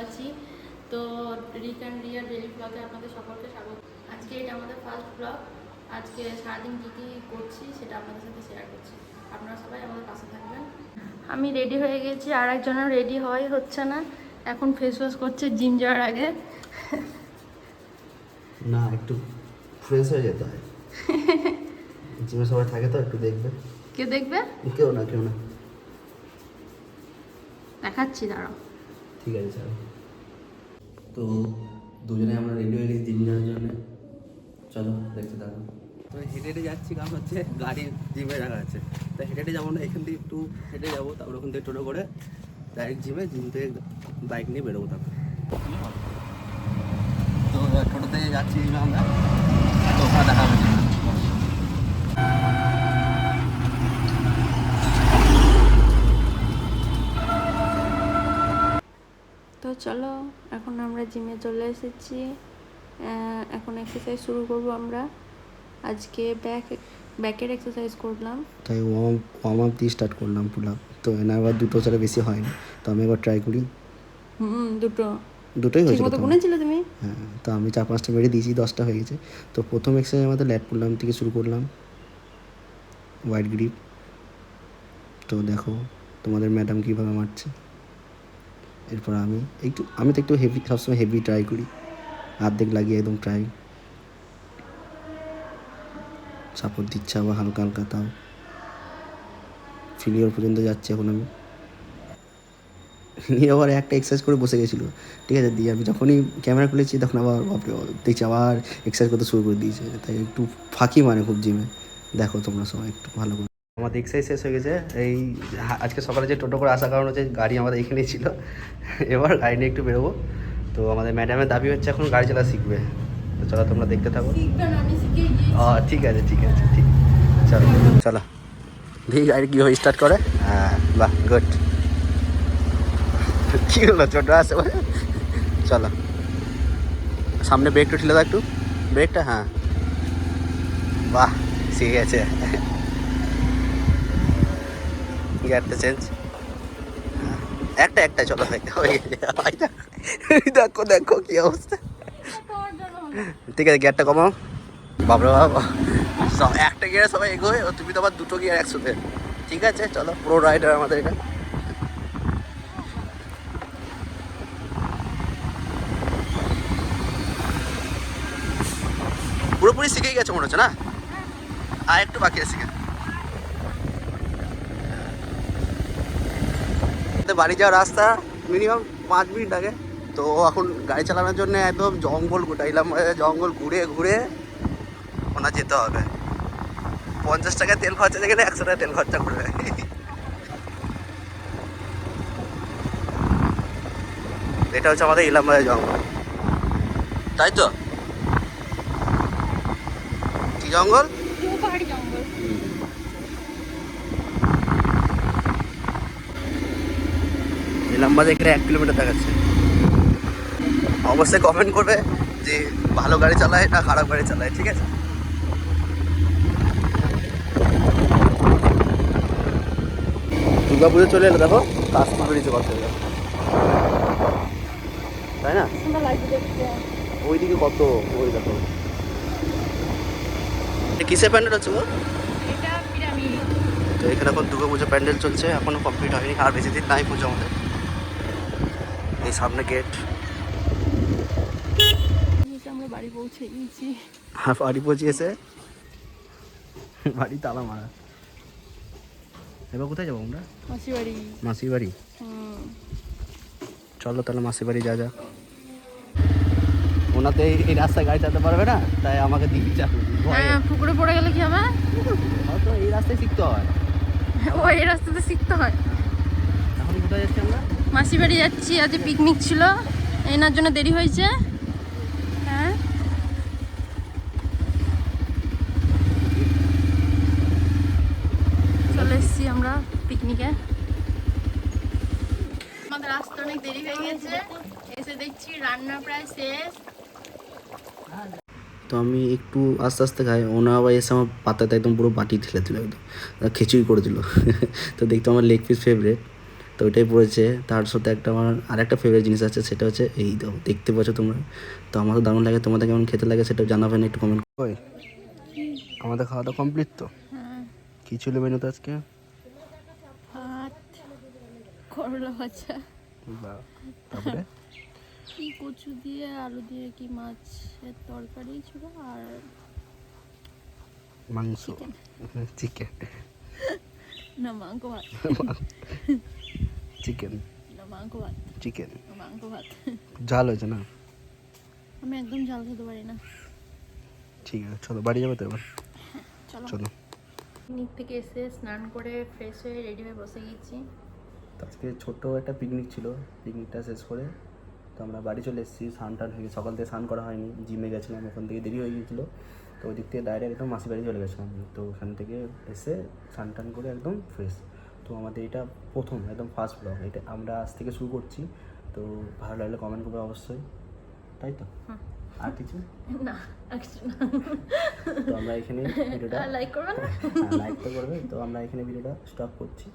আছি। তো রিক and rear daily ব্লগে আপনাদের সকলকে স্বাগত। আজকে এটা আমাদের ফার্স্ট ব্লগ। আজকে সারাদিন কী কী করছি সেটা আপনাদের সাথে শেয়ার করছি। আপনারা সবাই আমাদের পাশে থাকবেন। আমি রেডি হয়ে গেছি, আর একজনের রেডি হচ্ছে না, এখন ফেস ওয়াশ করছে জিম যাওয়ার আগে। না, একটু ফ্রেশ হয়ে যেতে হয়। জিমে সবাই থাকে তো, একটু দেখবে। কে দেখবে? কেউ না দেখাচ্ছি, দাঁড়াও। ঠিক আছে স্যার। তো দুজনে আমরা রেডি হয়ে গেছি জিম যাওয়ার জন্য। চলো দেখতে থাকো। তো হেঁটে হেঁটে যাচ্ছি, কারণ হচ্ছে গাড়ি জিমে রাখা আছে। তো হেঁটে হেঁটে যাবো না, এখান থেকে একটু হেঁটে যাবো, তারপর ওখান থেকে টোটো করে ডাইরেক্ট জিম থেকে বাইক নিয়ে বেরোবো। তারপর তো টোটোতে যাচ্ছি আমরা, তো ওখানে দেখা হবে। তো চলো, এখন আমরা জিমে চলে এসেছি। এখন এক্সারসাইজ শুরু করব আমরা। আজকে ব্যাকের এক্সারসাইজ করলাম, তাই ওয়ার্ম আপ দিয়ে স্টার্ট করলাম পুল আপ। তো এনার আবার দুটো ছাড়া বেশি হয় না, তো আমি এবার ট্রাই করি। দুটোই হয়েছিল তো। গুনেছিলে তুমি? হ্যাঁ, তো আমি 4-5টা মেরে দিয়েছি, 10টা হয়ে গেছে। তো প্রথম এক্সারসাইজ আমাদের ল্যাট পুল আপ থেকে শুরু করলাম, ওয়াইড গ্রিপ। তো দেখো তোমাদের ম্যাডাম কীভাবে মারছে। এরপর আমি তো একটু হেভি, সবসময় হেভি ট্রাই করি, অর্ধেক লাগিয়ে একদম ট্রাই সাপোর্ট দিচ্ছে, আবার হালকা হালকা, তাও ফিলিওর পর্যন্ত যাচ্ছে। এখন আমি নিয়ে আবার একটা এক্সারসাইজ করে বসে গেছিলো, ঠিক আছে। দিয়ে আমি যখনই ক্যামেরা খুলেছি তখন আবার দেখছি আবার এক্সারসাইজ করতে শুরু করে দিয়েছে। তাই একটু ফাঁকি মানে খুব জিমে। দেখো তোমরা সবাই একটু ভালো করে। আমাদের এক্সারসাইজ শেষ হয়ে গেছে। এই আজকে সকালে যে টোটো করে আসার কারণ হচ্ছে গাড়ি আমাদের এখানেই ছিল, এবার গাড়ি নিয়ে একটু বেরোবো। তো আমাদের ম্যাডামের দাবি হচ্ছে এখন গাড়ি চালা শিখবে। তো চলো তোমরা দেখতে থাকো। ঠিক আছে ঠিক চলো চলো দেখি গাড়ি কীভাবে স্টার্ট করে। হ্যাঁ, বাহ, গুড। কী হলো, ছোটো আছে বলে। চলো সামনে ব্রেকটা ঠেলে দাও একটু, ব্রেকটা। হ্যাঁ, বাহ, শিখে গেছে। গিয়ারটা চেঞ্জ, একটা চলো হয়ে গেছে। দেখো কি অবস্থা। ঠিক আছে, গিয়ারটা কমাও। বাবরে বাবা, একটা গিয়ারে সবাই এগোয়, তুমি তো আবার দুটো গিয়ার একসাথে। ঠিক আছে চলো, প্রো রাইডার আমাদের এটা। পুরোপুরি শিখেই গেছে মনে হচ্ছে না, আর একটু বাকি আছে শিখে। বাড়ি যাওয়ার রাস্তা মিনিমাম 5 মিনিট আগে। তো এখন গাড়ি চালানোর জন্য একদম জঙ্গল গোটাইলাম, জঙ্গল ঘুরে ঘুরে ওনার যেতে হবে। 50 টাকা তেল খরচা থেকে 100 টাকা তেল খরচা করবে। এটা হচ্ছে আমাদের ইলামবাজার জঙ্গল, তাই তো? কি জঙ্গল? ইলামবাজার এখানে 1 কিলোমিটার দেখাচ্ছে। অবশ্যই কমেন্ট করবে যে ভালো গাড়ি চালায় না খারাপ গাড়ি চালায়, ঠিক আছে? দুর্গাপুজো চলে এলো, দেখো কাস্টমার বেরিয়েছে কত, তাই না? ওইদিকে কত, ওই দেখো। কিসের প্যান্ডেল হচ্ছে গো? তো এখানে এখন দুর্গাপুজো প্যান্ডেল চলছে, এখনো কমপ্লিট হয়নি, আর বেশি দিন নাই পুজো আমাদের। এই সামনে গেট। আমরা বাড়ি পৌঁছে গিয়েছি। আর বাড়ি পৌঁছিয়েছে, বাড়ি তালা মারা। এবার কোথায় যাবো আমরা? মাসির বাড়ি। চলো তাহলে মাসির বাড়ি যা। ওনাতে এই রাস্তায় গাড়ি চালাতে পারবে না, তাই আমাকে দিয়ে চাপবে। হ্যাঁ, পুকুরে পড়ে গেলে কি হবে? হয়তো এই রাস্তায় শিখতে হয়। ও, এই রাস্তাতে শিখতে হয়। এখন কোথায় যাচ্ছি আমরা? মাসির বাড়ি যাচ্ছি, আজ পিকনিক ছিল, এনার জন্য দেরি হয়েছে। হ্যাঁ, চলে এসছি আমরা পিকনিকে। আমাদের আসতে অনেক দেরি হয়ে গেছে, এসে দেখছি রান্না প্রায় শেষ। তো আমি একটু আস্তে আস্তে খাই, ওনা আবার এসে আমার পাতাতে একদম পুরো বাটি ঠেলে দিল, একদম খিচুড়ি করে দিল। তো দেখতে আমার লেগ পিস ফেভারিট, তো ওইটাই পড়েছে। তার সাথে একটা আমার আরেকটা ফেভারিট জিনিস আছে, সেটা হচ্ছে এই দাও, দেখতে পাচ্ছ তোমরা। তো আমার তো দারুণ লাগে, তোমাদের কেমন খেতে লাগে সেটা জানাবেন একটু কমেন্ট করে। আমাদের খাওয়া দাওয়া কমপ্লিট তো? হ্যাঁ, কী ছিল মেনুতে আজকে? ভাত, করলা ভাজা, বা তারপরে কি কচু দিয়ে আলু দিয়ে কি মাছের তরকারি ছিল, আর মাংস, চিকেন, না মাংস ভাত, চিকেন, না মাংস ভাত, চিকেন। মাংস ভাত। ঝাল হয়েছে না? আমি একদম ঝাল খেতে পারি না। ঠিক আছে, চলো বাড়ি যাবে তো এবার? চলো। চলো। পিকনিক থেকে এসে স্নান করে ফ্রেশ হয়ে রেডি হয়ে বসে গেছি। তো আজকে ছোট্ট একটা পিকনিক ছিল, পিকনিকটা শেষ করে তো আমরা বাড়ি চলে এসেছি। স্নান টান হয়ে সকাল থেকে স্নান করা হয়নি, জিমে গেছিলাম, ওখান থেকে দেরি হয়ে গিয়েছিলো। তো ওই দিক থেকে ডাইরেক্ট একদম মাসি বাড়ি চলে গেছিলাম। তো ওখান থেকে এসে স্নান টান করে একদম ফ্রেশ। তো আমাদের এটা প্রথম একদম ফার্স্ট ব্লগ, এটা আমরা আজ থেকে শুরু করছি। তো ভালো লাগলে কমেন্ট করবে অবশ্যই, তাই তো? আর কিছু না, কিছু না। তো আমরা এখানে ভিডিওটা লাইক করবে না? লাইক তো করবে। তো আমরা এখানে ভিডিওটা স্টপ করছি।